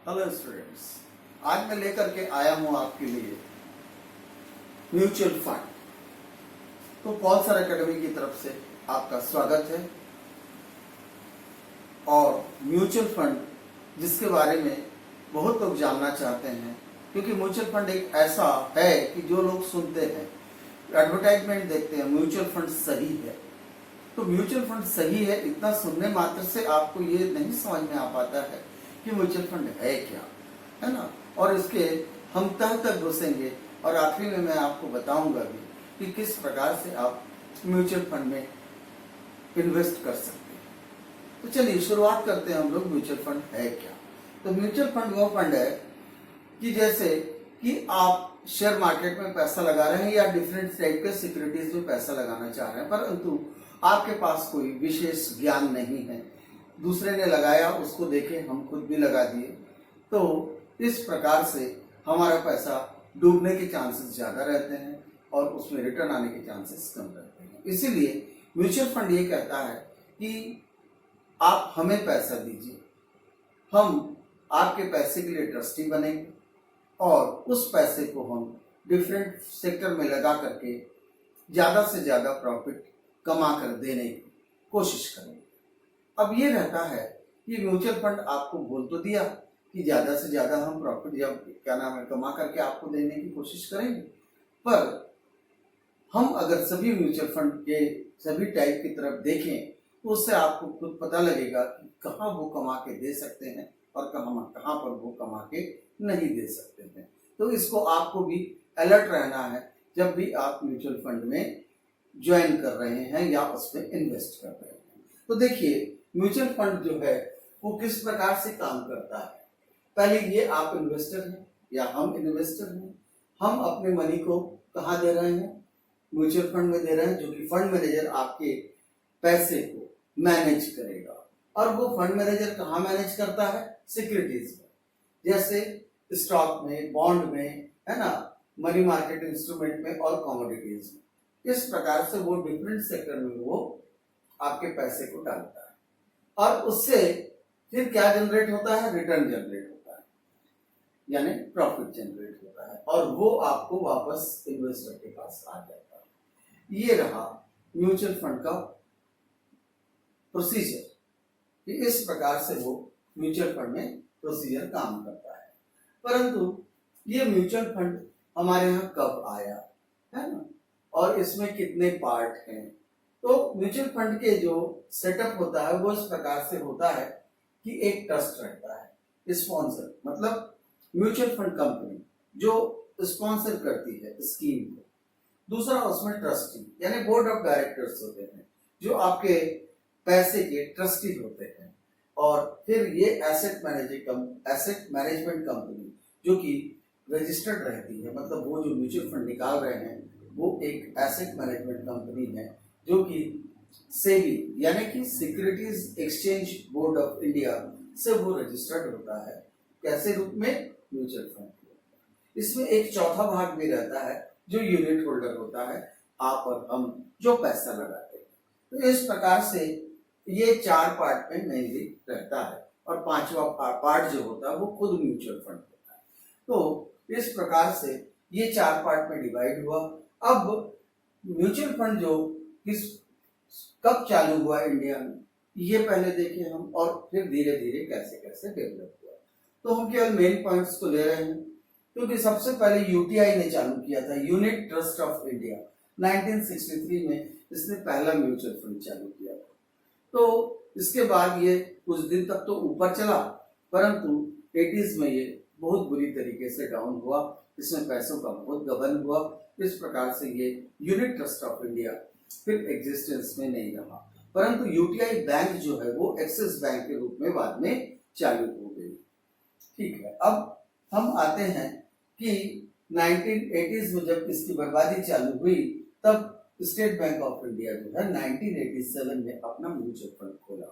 Hello students, आज मैं लेकर के आया हूं आपके लिए म्यूचुअल फंड। तो पॉल सर एकेडमी की तरफ से आपका स्वागत है। और म्यूचुअल फंड जिसके बारे में बहुत लोग जानना चाहते हैं, क्योंकि म्यूचुअल फंड एक ऐसा है कि जो लोग सुनते हैं, एडवर्टाइजमेंट देखते हैं, म्यूचुअल फंड सही है। तो म्यूचुअल फंड सही है, इतना सुनने मात्र से आपको ये नहीं समझ में आ पाता है कि म्यूचुअल फंड है क्या, है ना। और इसके हम तह तक घुसेंगे और आखिरी में मैं आपको बताऊंगा भी कि किस प्रकार से आप म्यूचुअल फंड में इन्वेस्ट कर सकते हैं। तो चलिए शुरुआत करते हैं हम लोग, म्यूचुअल फंड है क्या। तो म्यूचुअल फंड वो फंड है कि जैसे कि आप शेयर मार्केट में पैसा लगा रहे हैं या डिफरेंट टाइप के सिक्योरिटीज में पैसा लगाना चाह रहे हैं, परंतु आपके पास कोई विशेष ज्ञान नहीं है, दूसरे ने लगाया उसको देखे हम खुद भी लगा दिए, तो इस प्रकार से हमारा पैसा डूबने के चांसेस ज्यादा रहते हैं और उसमें रिटर्न आने के चांसेस कम रहते हैं। इसीलिए म्यूचुअल फंड ये कहता है कि आप हमें पैसा दीजिए, हम आपके पैसे के लिए ट्रस्टी बनेंगे और उस पैसे को हम डिफरेंट सेक्टर में लगा करके ज्यादा से ज्यादा प्रॉफिट कमा कर देने की कोशिश करेंगे। अब ये रहता है कि म्यूचुअल फंड आपको बोल तो दिया कि ज्यादा से ज्यादा हम प्रॉफिट या क्या नाम है कमा करके आपको देने की कोशिश करेंगे, पर हम अगर सभी म्यूचुअल फंड के सभी टाइप की तरफ देखें तो उससे आपको खुद पता लगेगा कि कहाँ वो कमा के दे सकते हैं और कहाँ पर वो कमा के नहीं दे सकते हैं। तो इसको आपको भी अलर्ट रहना है जब भी आप म्यूचुअल फंड में ज्वाइन कर रहे हैं या उसमें इन्वेस्ट कर रहे हैं। तो देखिए म्यूचुअल फंड जो है वो किस प्रकार से काम करता है। पहले ये आप इन्वेस्टर हैं या हम इन्वेस्टर हैं, हम अपने मनी को कहाँ दे रहे हैं, म्यूचुअल फंड में दे रहे हैं, जो कि फंड मैनेजर आपके पैसे को मैनेज करेगा। और वो फंड मैनेजर कहाँ मैनेज करता है, सिक्योरिटीज में, जैसे स्टॉक में, बॉन्ड में, है ना, मनी मार्केट इंस्ट्रूमेंट में और कमोडिटीज में। इस प्रकार से वो डिफरेंट सेक्टर में वो आपके पैसे को डालता है और उससे फिर क्या जनरेट होता है, रिटर्न जनरेट होता है, यानी प्रॉफिट जनरेट होता है और वो आपको वापस इन्वेस्टर के पास आ जाता है। ये रहा म्यूचुअल फंड का प्रोसीजर कि इस प्रकार से वो म्यूचुअल फंड में प्रोसीजर काम करता है। परंतु ये म्यूचुअल फंड हमारे यहाँ कब आया, है ना, और इसमें कितने पार्ट हैं। तो म्यूचुअल फंड के जो सेटअप होता है वो इस प्रकार से होता है कि एक ट्रस्ट रहता है, स्पॉन्सर, मतलब म्यूचुअल फंड कंपनी जो स्पॉन्सर करती है स्कीम को। दूसरा उसमें ट्रस्टी यानी बोर्ड ऑफ डायरेक्टर्स होते हैं जो आपके पैसे के ट्रस्टी होते हैं। और फिर ये एसेट मैनेजमेंट कंपनी जो कि रजिस्टर्ड रहती है, मतलब वो जो म्यूचुअल फंड निकाल रहे हैं वो एक एसेट मैनेजमेंट कंपनी है जो कि सेबी यानी कि securities exchange board of India से वो रजिस्टर्ड होता है। कैसे रूप में, म्यूचुअल फंड। इसमें एक चौथा भाग भी रहता है जो यूनिट होल्डर होता है, आप और हम जो पैसा लगाते हैं। तो इस प्रकार से ये चार पार्ट में मेनली रहता है और पांचवा पार्ट जो होता है वो खुद म्यूचुअल फंड होता है। तो इस प्रकार से ये चार पार्ट में डिवाइड हुआ। अब म्यूचुअल फंड जो किस कब चालू हुआ इंडिया में, ये पहले देखें हम, और फिर धीरे धीरे कैसे कैसे डेवलप हुआ। तो हम केवल मेन पॉइंट्स को ले रहे हैं, क्योंकि सबसे पहले यूटीआई ने चालू किया था, यूनिट ट्रस्ट ऑफ इंडिया। 1963 में इसने पहला म्यूचुअल फंड चालू किया था। तो इसके बाद ये कुछ दिन तक तो ऊपर चला, परंतु 80s में ये बहुत बुरी तरीके से डाउन हुआ, इसमें पैसों का बहुत गबन हुआ। इस प्रकार से ये यूनिट ट्रस्ट ऑफ इंडिया फिर एग्जिस्टेंस में नहीं रहा, परंतु यूटीआई बैंक जो है वो एक्सिस बैंक के रूप में बाद में चालू हो गई। ठीक है, अब हम आते हैं कि 1980s में जब इसकी बर्बादी चालू हुई तब स्टेट बैंक ऑफ इंडिया जो है 1987 में अपना म्यूचुअल फंड खोला।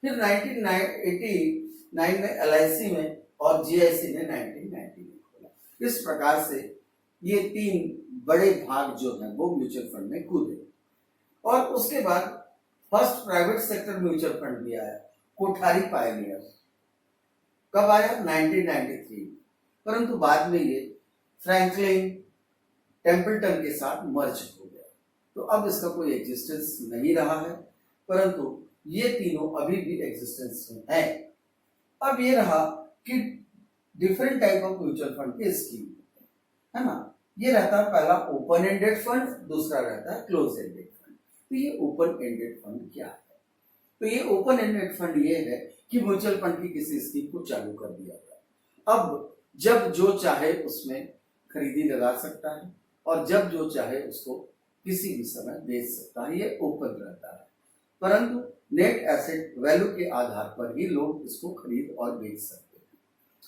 फिर 1989 में एलआईसी में और जीआईसी ने 1990 में खोला। इस प्रकार से ये तीन बड़े भाग जो हैं वो म्यूचुअल फंड में कूदे। और उसके बाद first private sector mutual fund भी आया, कोठारी पायनियर। कब आया? 1993। परंतु बाद में ये फ्रैंकलिन टेम्पल्टन के साथ मर्ज हो गया, तो अब इसका कोई एग्जिस्टेंस नहीं रहा है, परंतु ये तीनों अभी भी एग्जिस्टेंस में है। अब ये रहा कि different type of mutual fund के स्कीम है ना। ये रहता है पहला ओपन एंडेड फंड, दूसरा रहता है क्लोज एंडेड फंड। तो ये ओपन एंडेड फंड क्या है? तो ये ओपन एंडेड फंड ये है कि म्यूचुअल फंड की किसी स्कीम को चालू कर दिया गया, अब जब जो चाहे उसमें खरीदी लगा सकता है और जब जो चाहे उसको किसी भी समय बेच सकता है, ये ओपन रहता है। परंतु नेट एसेट वैल्यू के आधार पर ही लोग इसको खरीद और बेच सकते हैं।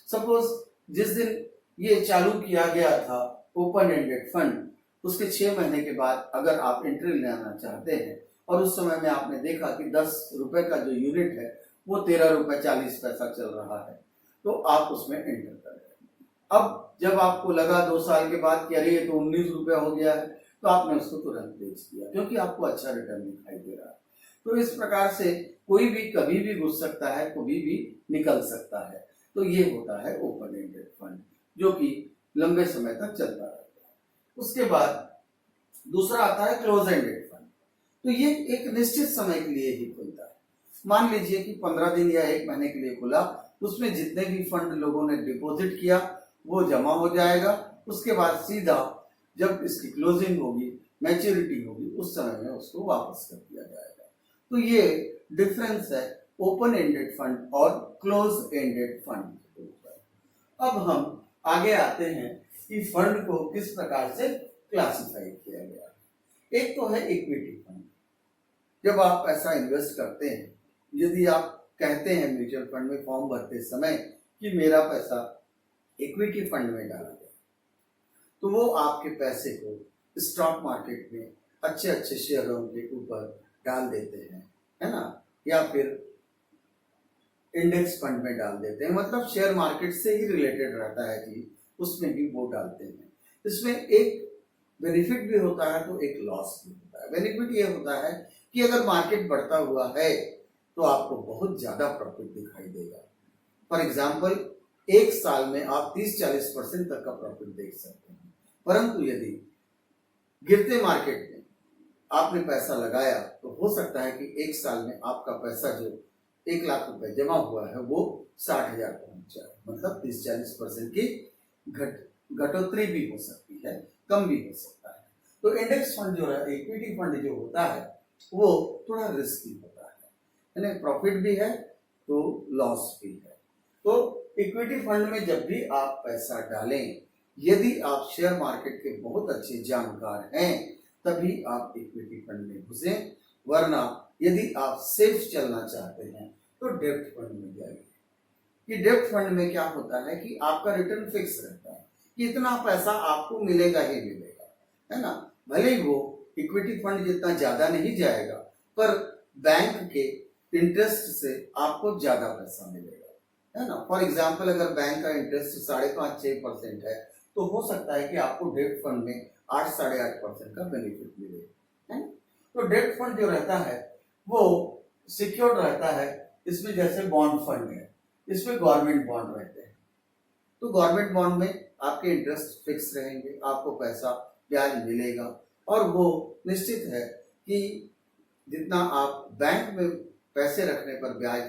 सपोज जिस दिन ये चालू किया गया था ओपन एंडेड फंड, उसके 6 महीने के बाद अगर आप एंट्री लेना चाहते हैं और उस समय में आपने देखा कि 10 रुपए का जो यूनिट है वो 13 रुपए 40 पैसा चल रहा है, तो आप उसमें एंटर कर रहे। अब जब आपको लगा 2 साल के बाद कि अरे ये तो 19 रुपए हो गया है, तो आपने उसको तुरंत बेच दिया क्योंकि आपको अच्छा रिटर्न दिखाई दे रहा है। तो इस प्रकार से कोई भी कभी भी घुस सकता है, कभी भी निकल सकता है। तो ये होता है ओपन एंडेड फंड जो कि लंबे समय तक चलता रहता है। उसके बाद दूसरा आता है क्लोज एंडेड फंड। तो ये एक निश्चित समय के लिए ही खुलता है। मान लीजिए कि 15 दिन या 1 महीने के लिए खुला, उसमें जितने भी फंड लोगों ने डिपॉजिट किया वो जमा हो जाएगा। उसके बाद सीधा जब इसकी क्लोजिंग होगी, मैच्योरिटी होगी, उस समय में उसको वापस कर दिया जाएगा। तो ये डिफरेंस है ओपन एंडेड फंड और क्लोज एंडेड फंड के ऊपर। अब हम आगे आते हैं कि फंड को किस प्रकार से क्लासिफाई किया गया। एक तो है इक्विटी फंड। जब आप पैसा इन्वेस्ट करते हैं, यदि आप कहते हैं म्यूचुअल फंड में फॉर्म भरते समय कि मेरा पैसा इक्विटी फंड में डाला गया, तो वो आपके पैसे को स्टॉक मार्केट में अच्छे अच्छे शेयरों के ऊपर डाल देते हैं, है ना, या फिर इंडेक्स फंड में डाल देते हैं। मतलब शेयर मार्केट से ही रिलेटेड रहता है कि उसमें भी वो डालते हैं। इसमें एक बेनिफिट भी होता है तो एक लॉस भी होता है। बेनिफिट ये होता है कि अगर मार्केट बढ़ता हुआ है तो आपको बहुत ज्यादा प्रॉफिट दिखाई देगा। फॉर एग्जाम्पल, एक साल में आप 30-40% तक का प्रॉफिट देख सकते हैं। परंतु यदि गिरते मार्केट में आपने पैसा लगाया तो हो सकता है कि एक साल में आपका पैसा जो 1 लाख रुपए जमा हुआ है वो 60,000 पहुंच जाए। मतलब 30-40% की घटोतरी भी हो सकती है, कम भी हो सकता है। तो इंडेक्स फंड जो है, इक्विटी फंड जो होता है, वो थोड़ा रिस्की होता है, यानी प्रॉफिट भी है तो लॉस भी है। तो इक्विटी फंड में जब भी आप पैसा डालें, यदि आप शेयर मार्केट के बहुत अच्छे जानकार हैं तभी आप इक्विटी फंड में घुसे, वरना यदि आप सेफ चलना चाहते हैं तो डेब्ट फंड में जाइए। कि डेब्ट फंड में क्या होता है कि आपका रिटर्न फिक्स रहता है कि इतना पैसा आपको मिलेगा ही मिलेगा, है ना। भले ही वो इक्विटी फंड जितना ज्यादा नहीं जाएगा, पर बैंक के इंटरेस्ट से आपको ज्यादा पैसा मिलेगा, है ना। फॉर एग्जाम्पल, अगर बैंक का इंटरेस्ट 5.5-6% है तो हो सकता है कि आपको डेब्ट फंड में 8-8.5% का बेनिफिट मिले, है। तो डेब्ट फंड जो रहता है वो सिक्योर्ड रहता है। इसमें जैसे बॉन्ड फंड है, इसमें गवर्नमेंट बॉन्ड रहते हैं। तो गवर्नमेंट बॉन्ड में आपके इंटरेस्ट फिक्स रहेंगे, आपको पैसा ब्याज मिलेगा, और वो निश्चित है कि जितना आप बैंक में पैसे रखने पर ब्याज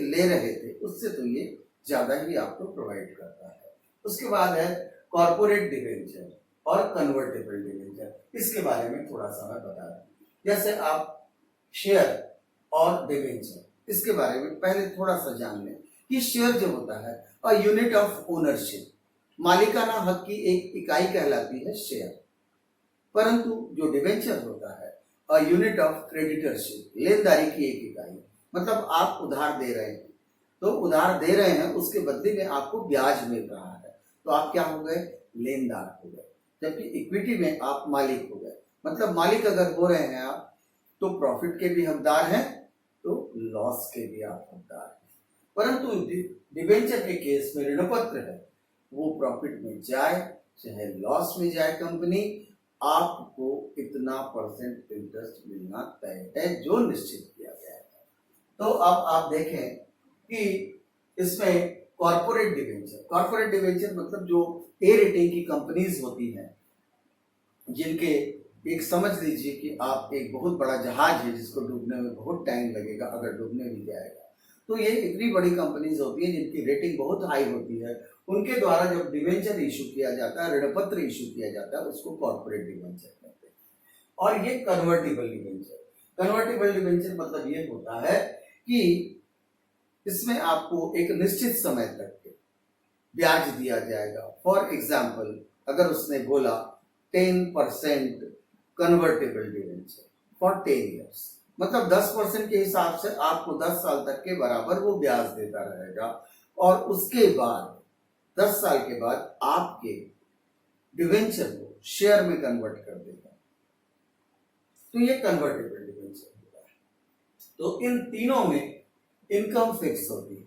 ले रहे थे उससे तो ये ज्यादा ही आपको प्रोवाइड करता है। उसके बाद है कॉर्पोरेट डिबेंचर और कन्वर्टेबल डिबेंचर। इसके बारे में थोड़ा सा मैं बता दूं। जैसे आप शेयर और डिबेंचर, इसके बारे में पहले थोड़ा सा जान लें कि शेयर जो होता है अ यूनिट ऑफ ओनरशिप, मालिकाना हक की एक इकाई कहलाती है शेयर। परंतु जो डिबेंचर होता है अ यूनिट ऑफ क्रेडिटरशिप, लेनदारी की एक इकाई। मतलब आप उधार दे रहे हैं, तो उधार दे रहे हैं, उसके बदले में आपको ब्याज मिल रहा है, तो आप क्या हो गए? लेनदार हो गए। जबकि इक्विटी में आप मालिक हो गए। मतलब मालिक अगर हो रहे हैं आप, तो प्रॉफिट के भी हकदार हैं, तो लॉस के भी आप हकदार हैं। परंतु डिबेंचर के केस में ऋणपत्र है, वो प्रॉफिट में जाए चाहे लॉस में जाए कंपनी, आपको इतना % इंटरेस्ट मिलना तय है जो निश्चित किया गया है। तो अब आप देखें कि इसमें कॉर्पोरेट डिवेंचर। कॉर्पोरेट डिवेंचर मतलब जो ए रेटिंग की कंपनीज होती हैं, जिनके एक समझ लीजिए कि आप एक बहुत बड़ा जहाज है जिसको डूबने में बहुत टाइम लगेगा, अगर डूबने भी जाएगा, तो ये इतनी बड़ी कंपनीज होती है जिनकी रेटिंग बहुत हाई होती है, उनके द्वारा जब डिवेंचर इशू किया जाता है, ऋण पत्र इशू किया जाता है, उसको कॉर्पोरेट डिवेंचर कहते हैं। और ये कन्वर्टिबल डिवेंचर, कन्वर्टिबल डिवेंचर मतलब ये होता है कि इसमें आपको एक निश्चित समय तक के ब्याज दिया जाएगा। फॉर एग्जाम्पल, अगर उसने बोला 10% कन्वर्टेबल डिवेंचर फॉर 10 ईयर्स, मतलब 10% के हिसाब से आपको 10 साल तक के बराबर वो ब्याज देता रहेगा, और उसके बाद 10 साल के बाद आपके डिवेंचर को शेयर में कन्वर्ट कर देगा। तो ये कन्वर्टेबल डिवेंचर होता है। तो इन तीनों में इनकम फिक्स होती है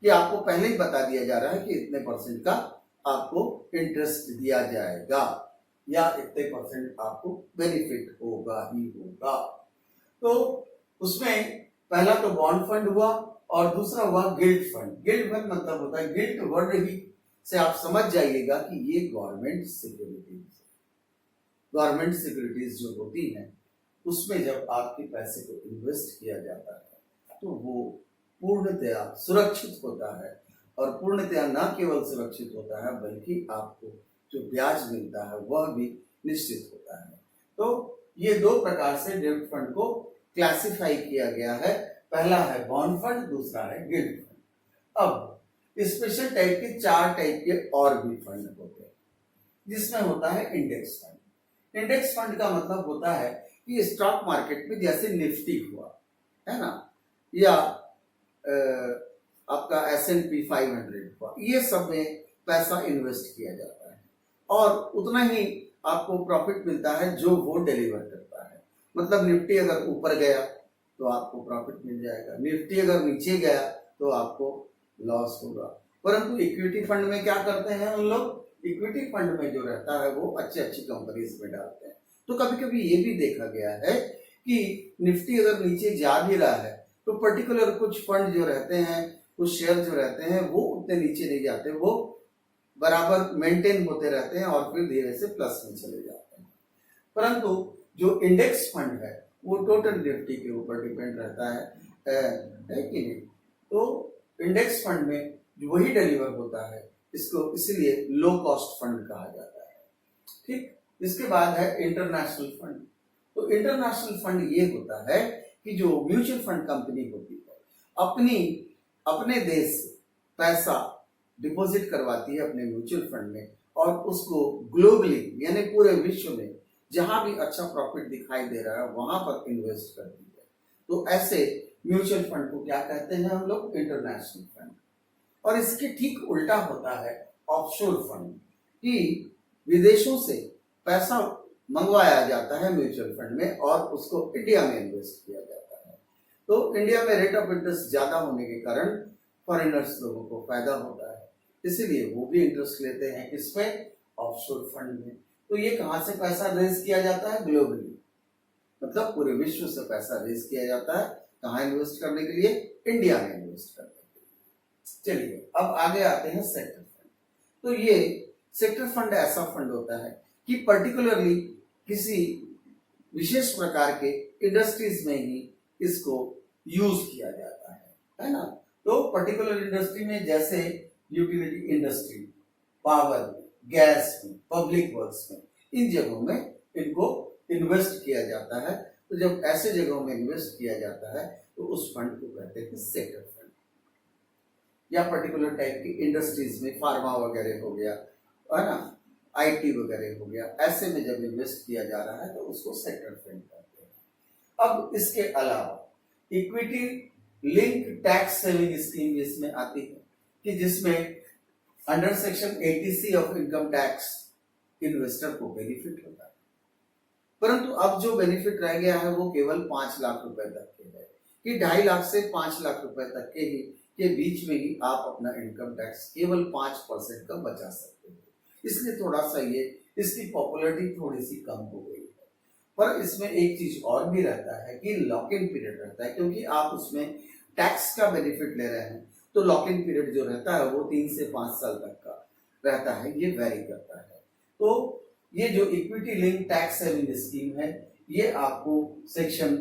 कि आपको पहले ही बता दिया जा रहा है कि इतने परसेंट का आपको इंटरेस्ट दिया जाएगा या इतने परसेंट आपको बेनिफिट होगा ही होगा। तो उसमें पहला तो बॉन्ड फंड हुआ और दूसरा हुआ गिल्ट फंड। गिल्ट फंड मतलब होता है, गिल्ट वर्ड ही से आप समझ जाइएगा कि ये गवर्नमेंट सिक्योरिटीज, गवर्नमेंट सिक्योरिटीज जो होती हैं उसमें जब आपके पैसे को इन्वेस्ट किया जाता है तो वो पूर्णतया सुरक्षित होता है, और पूर्णतया न केवल सुरक्षित होता है बल्कि आपको जो ब्याज मिलता है वह भी निश्चित होता है। तो ये दो प्रकार से डेब्ट फंड को क्लासिफाई किया गया है, पहला है बॉन्ड फंड, दूसरा है गिल्ट फंड। अब स्पेशल टाइप के 4 टाइप के और भी फंड होते हैं, जिसमें होता है इंडेक्स फंड। इंडेक्स फंड का मतलब होता है कि स्टॉक मार्केट में जैसे निफ्टी हुआ है ना, या आपका S&P 500 हुआ, ये सब में पैसा इन्वेस्ट किया जाता है और उतना ही आपको प्रॉफिट मिलता है जो वो डिलीवर करता है। मतलब निफ्टी अगर ऊपर गया तो आपको प्रॉफिट मिल जाएगा, निफ्टी अगर नीचे गया तो आपको लॉस होगा। परंतु इक्विटी फंड में क्या करते हैं हम लोग, इक्विटी फंड में जो रहता है वो अच्छी अच्छी कंपनीज में डालते हैं। तो कभी कभी ये भी देखा गया है कि निफ्टी अगर नीचे जा भी रहा है तो पर्टिकुलर कुछ फंड जो रहते हैं, कुछ शेयर जो रहते हैं वो उतने नीचे नहीं जाते, वो बराबर मेंटेन होते रहते हैं और फिर धीरे से प्लस में चले जाते हैं। परंतु जो इंडेक्स फंड है वो टोटल निफ्टी के ऊपर डिपेंड रहता है कि नहीं। तो इंडेक्स फंड में वही डिलीवर होता है, इसको इसलिए लो कॉस्ट फंड कहा जाता है। ठीक, इसके बाद है इंटरनेशनल फंड। तो इंटरनेशनल फंड ये होता है कि जो म्यूचुअल फंड कंपनी होती है अपने देश से पैसा डिपॉजिट करवाती है अपने म्यूचुअल फंड में, और उसको ग्लोबली यानी पूरे विश्व में जहां भी अच्छा प्रॉफिट दिखाई दे रहा है वहां पर इन्वेस्ट करती है। तो ऐसे म्यूचुअल फंड को क्या कहते हैं हम लोग, इंटरनेशनल फंड। और इसके ठीक उल्टा होता है ऑफशोर फंड, कि विदेशों से पैसा मंगवाया जाता है म्यूचुअल फंड में और उसको इंडिया में इन्वेस्ट किया जाता है। तो इंडिया में रेट ऑफ इंटरेस्ट ज्यादा होने के कारण फॉरेनर्स लोगों को फायदा होता है, इसीलिए वो भी इंटरेस्ट लेते हैं इसमें, ऑफशोर फंड में। तो ये कहां से पैसा रेज किया जाता है, ग्लोबली, मतलब पूरे विश्व से पैसा रेज किया जाता है। कहाँ इन्वेस्ट करने के लिए, इंडिया में इन्वेस्ट करने के लिए। चलिए अब आगे आते हैं सेक्टर फंड। तो ये सेक्टर फंड ऐसा फंड होता है कि पर्टिकुलरली किसी विशेष प्रकार के इंडस्ट्रीज में ही इसको यूज किया जाता है ना। तो पर्टिकुलर इंडस्ट्री में जैसे यूटिलिटी इंडस्ट्री, पावर में, गैस में, पब्लिक वर्क्स में, इन जगहों में इनको इन्वेस्ट किया जाता है। तो जब ऐसे जगहों में इन्वेस्ट किया जाता है तो उस फंड को कहते हैं सेक्टर फंड। या पर्टिकुलर टाइप की इंडस्ट्रीज में, फार्मा वगैरह हो गया है ना, IT वगैरह हो गया, ऐसे में जब इन्वेस्ट किया जा रहा है तो उसको सेक्टर फंड कहते हैं। अब इसके अलावा equity link tax saving scheme इसमें आती है कि जिसमें under section 80C of income tax investor को बेनिफिट होता है। परंतु अब जो बेनिफिट रह गया है वो केवल 5 लाख रुपए तक के है, कि 2.5 लाख से 5 लाख रुपए तक के बीच में ही आप अपना इनकम टैक्स केवल 5% का बचा सकते हो। इसलिए थोड़ा सा ये इसकी पॉपुलैरिटी थोड़ी सी कम हो गई है। पर इसमें एक चीज और भी रहता है कि लॉक इन पीरियड रहता है, क्योंकि आप उसमें टैक्स का बेनिफिट ले रहे हैं तो लॉक इन पीरियड जो रहता है वो 3 से 5 साल तक का रहता है, ये वेरी करता है। तो ये जो equity link tax saving scheme है, ये आपको सेक्शन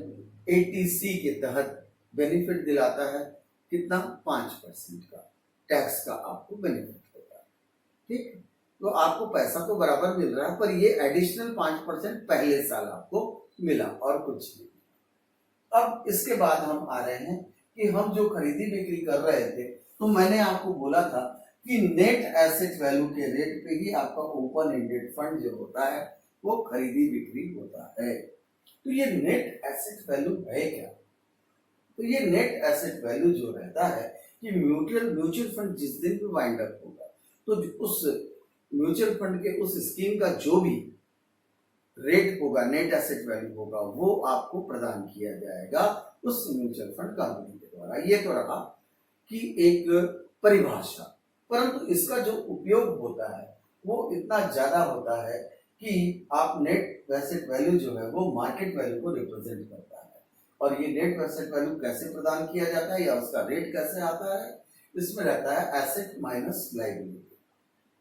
80C के तहत बेनिफिट दिलाता है। कितना? 5% का टैक्स का आपको बेनिफिट होता है। ठीक, तो आपको पैसा तो बराबर मिल रहा है, पर ये एडिशनल 5% पहले साल आपको मिला और कुछ नहीं। अब इसके बाद हम आ रहे हैं कि हम जो खरीदी बिक्री कर रहे थे, तो मैंने आपको बोला था कि नेट एसेट वैल्यू के रेट पे ही आपका ओपन एंडेड फंड जो होता है वो खरीदी बिक्री होता है। तो ये नेट एसेट वैल्यू है क्या? तो ये नेट एसेट वैल्यू जो रहता है कि म्यूचुअल फंड जिस दिन भी वाइंड अप होगा, तो उस म्यूचुअल फंड के उस स्कीम का जो भी रेट होगा, नेट एसेट वैल्यू होगा, वो आपको प्रदान किया जाएगा उस म्यूचुअल फंड कंपनी के द्वारा। ये तो रहा कि एक परिभाषा, परंतु इसका जो उपयोग होता है वो इतना ज्यादा होता है कि आप नेट एसेट वैल्यू जो है वो मार्केट वैल्यू को रिप्रेजेंट करता है। और ये नेट एसेट वैल्यू कैसे प्रदान किया जाता है या उसका रेट कैसे आता है? इसमें रहता है asset minus liability.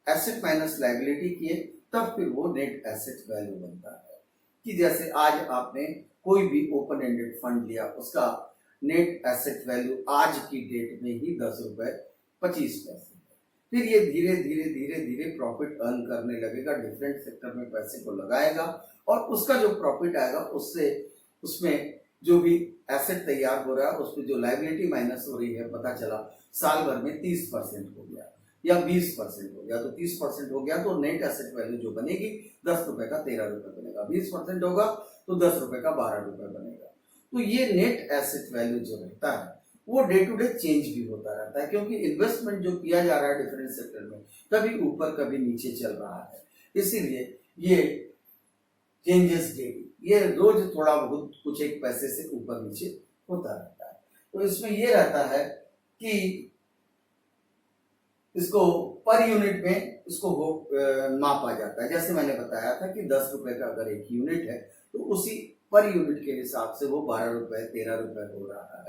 Asset minus liability किए तब फिर वो नेट एसेट वैल्यू बनता है। कि जैसे आज आपने कोई भी ओपन एंडेड फंड लिया, उसका नेट एसेट वैल्यू आज की डेट में ही 10 रुपए 25 पैसे। फिर ये धीरे धीरे धीरे धीरे प्रॉफिट अर्न करने लगेगा, डिफरेंट सेक्टर में पैसे को लगाएगा और उसका जो प्रॉफिट आएगा उससे उसमें जो भी एसेट तैयार हो रहा है उसमें जो लायबिलिटी माइनस हो रही है, पता चला साल भर में 30% हो गया या 20% हो गया। तो 30% हो गया तो नेट एसेट वैल्यू जो बनेगी 10 रुपए का 13 रुपए बनेगा, 20% होगा तो 10 रुपए का 12 रुपए बनेगा। तो ये नेट एसेट वैल्यू जो रहता है वो डे टू डे चेंज भी होता रहता है, क्योंकि इन्वेस्टमेंट जो किया जा रहा है डिफरेंट सेक्टर में कभी ऊपर कभी नीचे चल रहा है, इसीलिए ये चेंजेस डेली, ये रोज थोड़ा बहुत कुछ एक पैसे से ऊपर नीचे होता रहता है। तो इसमें ये रहता है कि इसको पर यूनिट में इसको मापा जाता है। जैसे मैंने बताया था कि 10 रुपए का अगर एक यूनिट है तो उसी पर यूनिट के हिसाब से वो 12 रुपए 13 रुपए हो रहा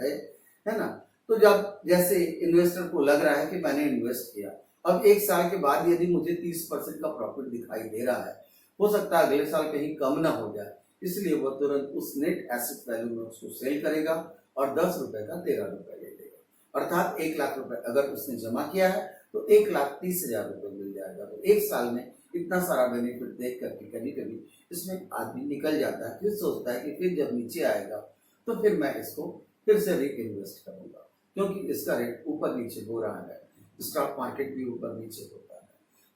है ना। तो जब जैसे इन्वेस्टर को लग रहा है कि मैंने इन्वेस्ट किया, अब एक साल के बाद यदि मुझे 30% का प्रॉफिट दिखाई दे रहा है, हो सकता है अगले साल कहीं कम ना हो जाए, इसलिए वो तुरंत उस नेट एसेट वैल्यू में उसको सेल करेगा और 10 रुपए का 13 रुपए ले लेगा। अर्थात 1 लाख रुपए अगर उसने जमा किया है तो 1,30,000 रुपए मिल जाएगा। तो एक साल में इतना सारा बेनिफिट देख करके कभी कभी इसमें आदमी निकल जाता है, फिर सोचता है कि फिर जब नीचे आएगा तो फिर मैं इसको फिर से री इन्वेस्ट करूंगा, क्योंकि इसका रेट ऊपर नीचे हो रहा है, स्टॉक मार्केट भी ऊपर नीचे होता है।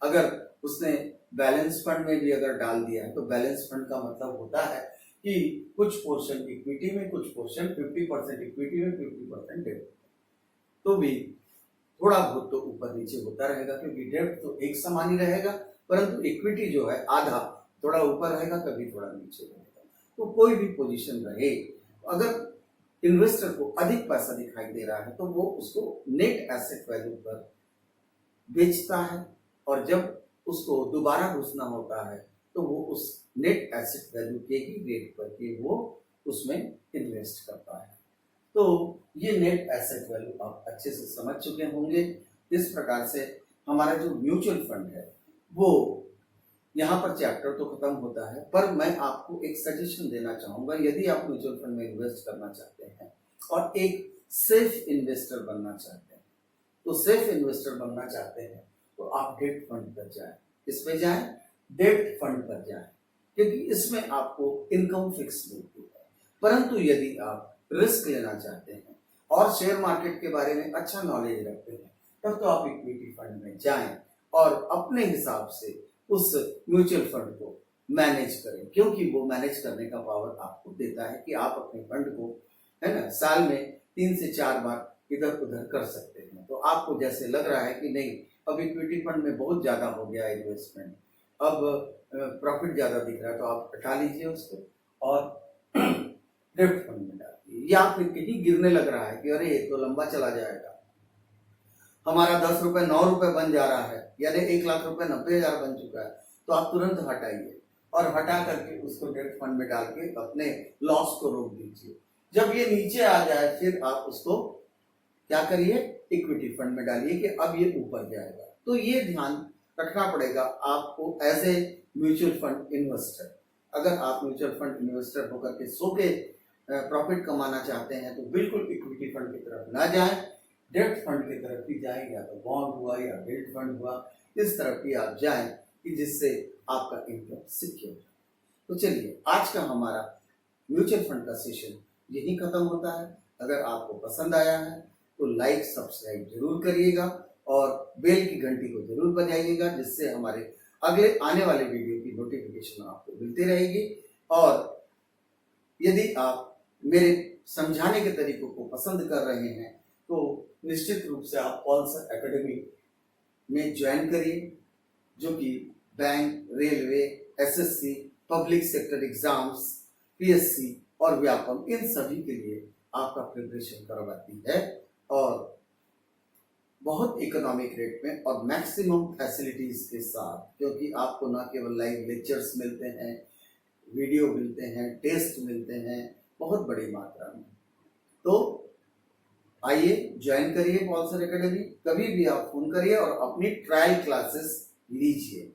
अगर उसने बैलेंस फंड में भी अगर डाल दिया है तो बैलेंस फंड का मतलब होता है कि कुछ पोर्शन इक्विटी में, कुछ पोर्शन 50% इक्विटी में, 50% डेब्ट, तो भी थोड़ा बहुत तो ऊपर नीचे होता रहेगा, क्योंकि डेब्ट तो एक समान ही रहेगा, परंतु इक्विटी जो है आधा थोड़ा ऊपर रहेगा, कभी थोड़ा नीचे रहेगा। तो कोई भी पोजीशन रहे, अगर इन्वेस्टर को अधिक पैसा दिखाई दे रहा है तो वो उसको नेट एसेट वैल्यू पर बेचता है, और जब उसको दोबारा घुसना होता है तो वो उस नेट एसेट वैल्यू के ही रेट पर के वो उसमें इन्वेस्ट करता है। तो ये नेट एसेट वैल्यू आप अच्छे से समझ चुके होंगे। इस प्रकार से हमारा जो म्यूचुअल फंड है वो यहाँ पर चैप्टर तो खत्म होता है, पर मैं आपको एक सजेशन देना चाहूंगा। यदि आप म्यूचुअल फंड में इन्वेस्ट करना चाहते हैं और एक सेफ इन्वेस्टर बनना चाहते हैं, तो सेफ इन्वेस्टर बनना चाहते हैं तो आप डेट फंड पर जाएं। इस पे जाएं, डेट फंड पर जाएं, क्योंकि इसमें आपको इनकम फिक्स मिलती है। परंतु यदि आप रिस्क लेना चाहते हैं और शेयर मार्केट के बारे में अच्छा नॉलेज रखते हैं, तब तो आप इक्विटी फंड में जाएं और अपने हिसाब से उस म्यूचुअल फंड को मैनेज करें, क्योंकि वो मैनेज करने का पावर आपको देता है कि आप अपने फंड को, है ना, साल में 3 से 4 बार इधर उधर कर सकते हैं। तो आपको जैसे लग रहा है कि नहीं, अब इक्विटी फंड में बहुत ज्यादा हो गया इन्वेस्टमेंट, अब प्रॉफिट ज्यादा दिख रहा है, तो आप हटा लीजिए उसको और डेब्ट फंड में डालिए। या फिर कहीं गिरने लग रहा है कि अरे ये तो लंबा चला जाएगा, हमारा 10 रुपए 9 रुपए बन जा रहा है, यानी 1 लाख रुपए 90,000 बन चुका है, तो आप तुरंत हटाइए और हटा करके उसको डेब्ट फंड में डाल के अपने लॉस को रोक दीजिए। जब ये नीचे आ जाए फिर आप उसको क्या करिए, इक्विटी फंड में डालिए कि अब ये ऊपर जाएगा। तो ये ध्यान रखना पड़ेगा आपको as a mutual fund investor. अगर आप म्यूचुअल फंड इन्वेस्टर होकर के 100 के प्रॉफिट कमाना चाहते हैं तो बिल्कुल इक्विटी फंड की तरफ ना जाएं, डेब्ट फंड की तरफ भी जाएं, या तो बॉन्ड हुआ या गिल्ड फंड हुआ, इस तरफ भी आप जाएं कि जिससे आपका इनकम सिक्योर है। तो चलिए, आज का हमारा म्यूचुअल फंड का सेशन यही खत्म होता है। अगर आपको पसंद आया है तो लाइक सब्सक्राइब जरूर करिएगा और बेल की घंटी को जरूर बजाइएगा, जिससे हमारे अगले आने वाले वीडियो की नोटिफिकेशन आपको मिलती रहेगी। और यदि आप मेरे समझाने के तरीकों को पसंद कर रहे हैं तो निश्चित रूप से आप पॉल्सर एकेडमी में ज्वाइन करिए, जो कि bank, railway, SSC, public sector exams, PSC और व्यापम, इन सभी के लिए आपका प्रिपरेशन करवाती है और बहुत इकोनॉमिक रेट में और मैक्सिमम फैसिलिटीज के साथ, क्योंकि आपको ना केवल लाइव लेक्चर्स मिलते हैं, वीडियो मिलते हैं, टेस्ट मिलते हैं बहुत बड़ी मात्रा में। तो आइए ज्वाइन करिए पॉल्सर एकेडमी, कभी भी आप फोन करिए और अपनी ट्रायल क्लासेस लीजिए।